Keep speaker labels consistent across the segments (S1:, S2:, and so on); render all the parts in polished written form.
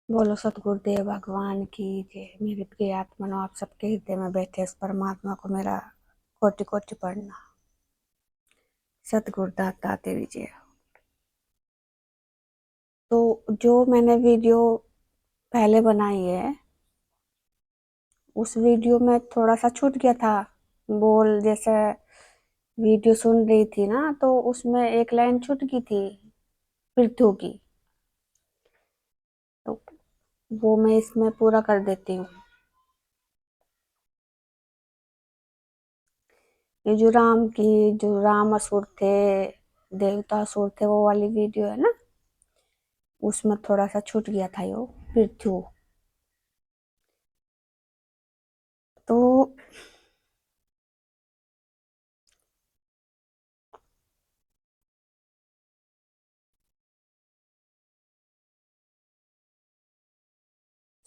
S1: बोलो सतगुरुदेव भगवान की जय। मेरे प्रिय आत्मनो, आप सबके हृदय में बैठे इस परमात्मा को मेरा कोटि कोटि प्रणाम। सतगुरुदाता तेरी जय। तो जो मैंने वीडियो पहले बनाई है, उस वीडियो में थोड़ा सा छूट गया था बोल। जैसे वीडियो सुन रही थी ना, तो उसमें एक लाइन छूट गई थी पृथ्वी की, तो वो मैं इसमें पूरा कर देती हूँ। ये जो राम असुर थे, देवता असुर थे, वो वाली वीडियो है ना, उसमें थोड़ा सा छूट गया था यो पृथ्वी। तो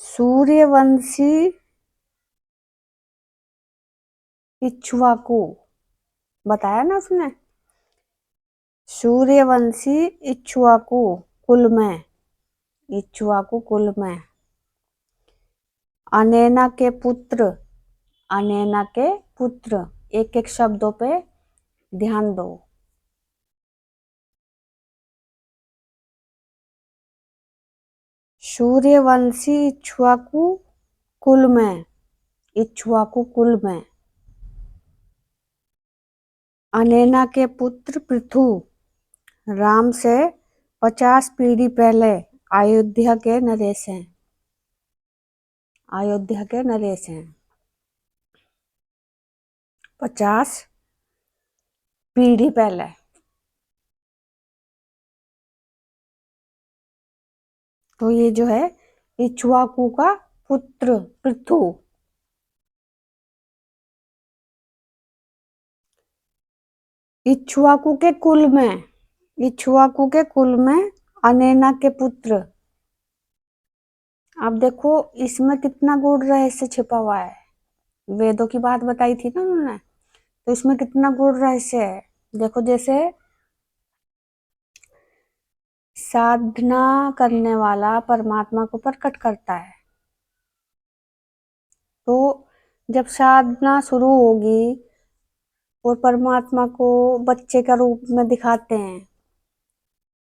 S1: सूर्यवंशी इक्ष्वाकु बताया ना उसने। सूर्यवंशी इक्ष्वाकु कुल में अनैना के पुत्र, एक एक शब्दों पे ध्यान दो। सूर्यवंशी इक्ष्वाकु कुल में अनैना के पुत्र पृथु राम से 50 पीढ़ी पहले अयोध्या के नरेश हैं। 50 पीढ़ी पहले। तो ये जो है इक्ष्वाकु का पुत्र पृथु, इक्ष्वाकु के कुल में अनैना के पुत्र। अब देखो इसमें कितना गूढ़ रहस्य छिपा हुआ है। वेदों की बात बताई थी ना उन्होंने, तो इसमें कितना गूढ़ रहस्य है। देखो, जैसे साधना करने वाला परमात्मा को प्रकट करता है, तो जब साधना शुरू होगी और परमात्मा को बच्चे का रूप में दिखाते हैं,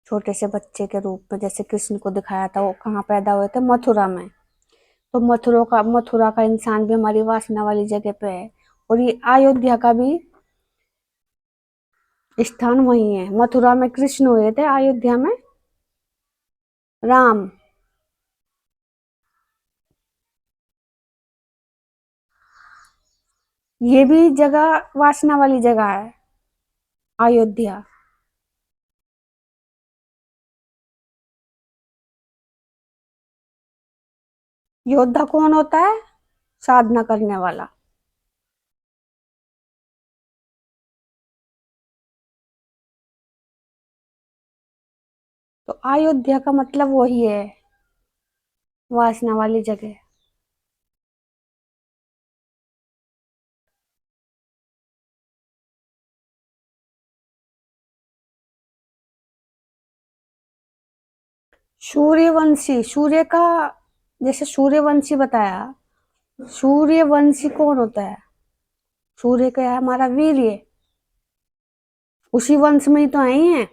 S1: छोटे से बच्चे के रूप में, जैसे कृष्ण को दिखाया था। वो कहाँ पैदा हुए थे? मथुरा में। तो मथुरा का इंसान भी हमारी वासना वाली जगह पे है, और ये अयोध्या का भी स्थान वही है। मथुरा में कृष्ण हुए थे, अयोध्या में राम। ये भी जगह वासना वाली जगह है, अयोध्या। योद्धा कौन होता है? साधना करने वाला। तो अयोध्या का मतलब वही है, वासना वाली जगह। सूर्यवंशी, सूर्य का, जैसे सूर्यवंशी बताया, सूर्यवंशी कौन होता है? सूर्य का है हमारा वीर्य, उसी वंश में ही तो आई है।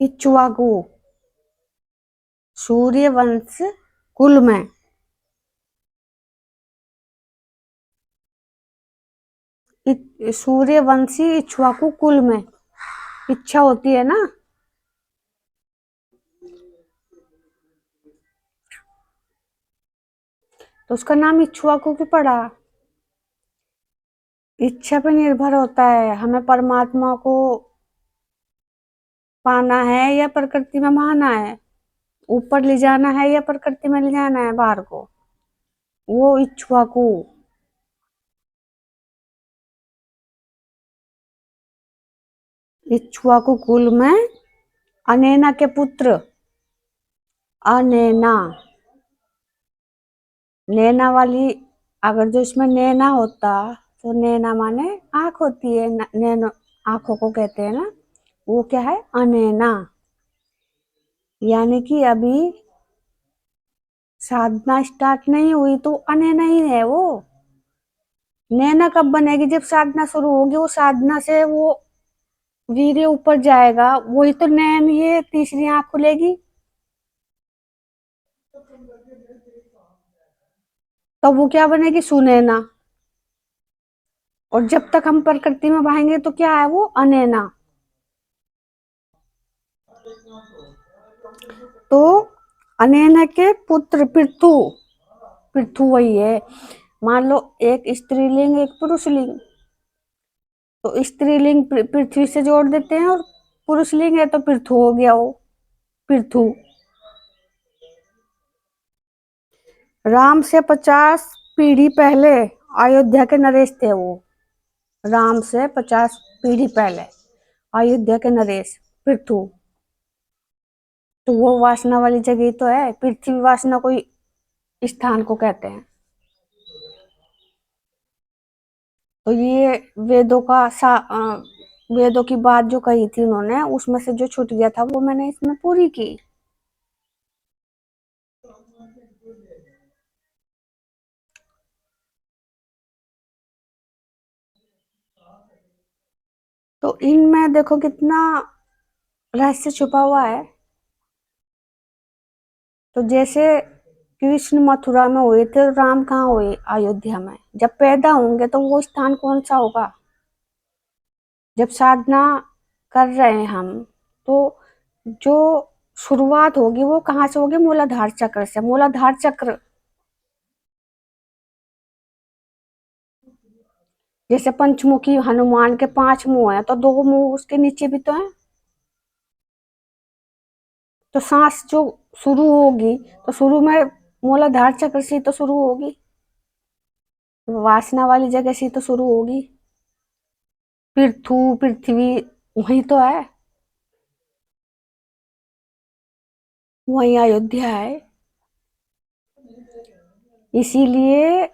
S1: इक्ष्वाकु सूर्यवंश कुल में, सूर्यवंशी इक्ष्वाकु कुल में। इच्छा होती है ना, तो उसका नाम इक्ष्वाकु क्यों पड़ा? इच्छा पे निर्भर होता है हमें परमात्मा को पाना है या प्रकृति में माना है, ऊपर ले जाना है या प्रकृति में ले जाना है बाहर को। वो इक्ष्वाकु कुल में अनैना के पुत्र। अनैना, नैना वाली, अगर जो इसमें नैना होता, तो नैना माने आंख होती है, नैनो आंखों को कहते हैं ना, वो क्या है? अनैना। यानी कि अभी साधना स्टार्ट नहीं हुई तो अनैना ही है वो। नैना कब बनेगी? जब साधना शुरू होगी, वो साधना से वो वीर्य ऊपर जाएगा, वही तो नैन, ये तीसरी आंख खुलेगी। तो वो क्या बनेगी? सुनैना। और जब तक हम प्रकृति में बहेंगे तो क्या है वो? अनैना। तो अनैना के पुत्र पृथु, पृथु वही है। मान लो एक स्त्रीलिंग एक पुरुषलिंग, तो स्त्रीलिंग पृथ्वी से जोड़ देते हैं, और पुरुषलिंग है तो पृथु हो गया वो, पृथु। राम से 50 पीढ़ी पहले अयोध्या के नरेश थे वो। राम से 50 पीढ़ी पहले अयोध्या के नरेश पृथु। तो वो वासना वाली जगह तो है, पृथ्वी वासना कोई स्थान को कहते हैं। तो ये वेदों का वेदों की बात जो कही थी उन्होंने, उसमें से जो छूट गया था वो मैंने इसमें पूरी की। तो इनमें देखो कितना रहस्य छुपा हुआ है। तो जैसे कृष्ण मथुरा में हुए थे, राम कहाँ हुए? अयोध्या में। जब पैदा होंगे तो वो स्थान कौन सा होगा? जब साधना कर रहे हैं हम, तो जो शुरुआत होगी वो कहाँ से होगी? मूलाधार चक्र से। मूलाधार चक्र, जैसे पंचमुखी हनुमान के 5 मुंह हैं, तो 2 मुंह उसके नीचे भी तो हैं। तो सांस जो शुरू होगी, तो शुरू में मूलाधार चक्र से तो शुरू होगी, वासना वाली जगह से तो शुरू होगी। पृथु, पृथ्वी वही तो है, वही अयोध्या है। इसीलिए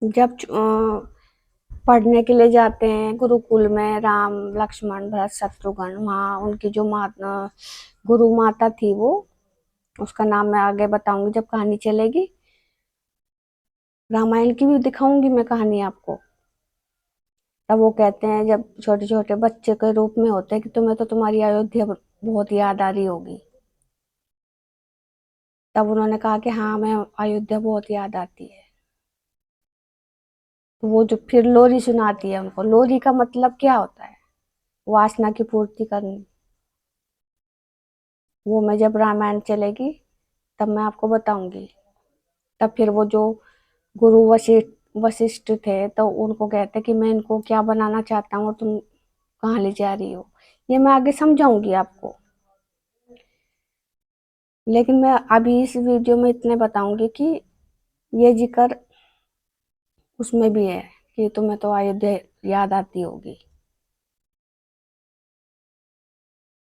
S1: जब पढ़ने के लिए जाते हैं गुरुकुल में, राम लक्ष्मण भरत शत्रुघ्न, वहाँ उनकी जो गुरु माता थी वो, उसका नाम मैं आगे बताऊंगी जब कहानी चलेगी। रामायण की भी दिखाऊंगी मैं कहानी आपको। तब वो कहते हैं, जब छोटे छोटे बच्चे के रूप में होते हैं, कि तुम्हें तो तुम्हारी अयोध्या बहुत याद आ रही होगी। तब उन्होंने कहा कि हाँ, मैं अयोध्या बहुत याद आती है। तो वो जो फिर लोरी सुनाती है उनको। लोरी का मतलब क्या होता है? वासना की पूर्ति करनी। वो मैं जब रामायण चलेगी तब मैं आपको बताऊंगी। तब फिर वो जो गुरु वशिष्ठ वशिष्ठ थे, तो उनको कहते कि मैं इनको क्या बनाना चाहता हूँ, तुम कहाँ ले जा रही हो? ये मैं आगे समझाऊंगी आपको। लेकिन मैं अभी इस वीडियो में इतने बताऊंगी कि ये जिक्र उसमें भी है कि तुम्हें तो अयोध्या याद आती होगी।